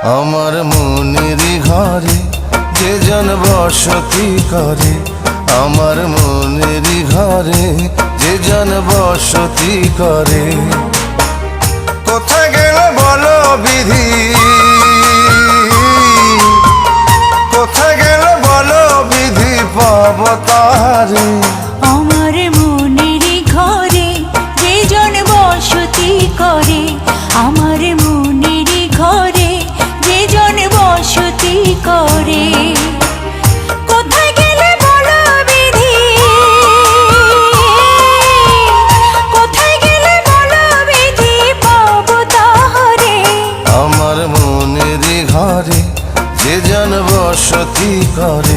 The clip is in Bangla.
আমার মনেরই ঘরে যে জন বসতি করে, আমার মনেরই ঘরে যে জন বসতি করে। কোথায় গেল বলো বিধি, কোথায় গেল বলো বিধি, পাব তাহারে। আমার মনেরই ঘরে যে জন বসতি করে, আমার মনেরই ঘরে যে জন বসতি করে। কোথায় গেলে বলো বিধি, কোথায় গেলে বলো বিধি, পাব তাহারে। আমার মনেরই ঘরে যে জন বসতি করে।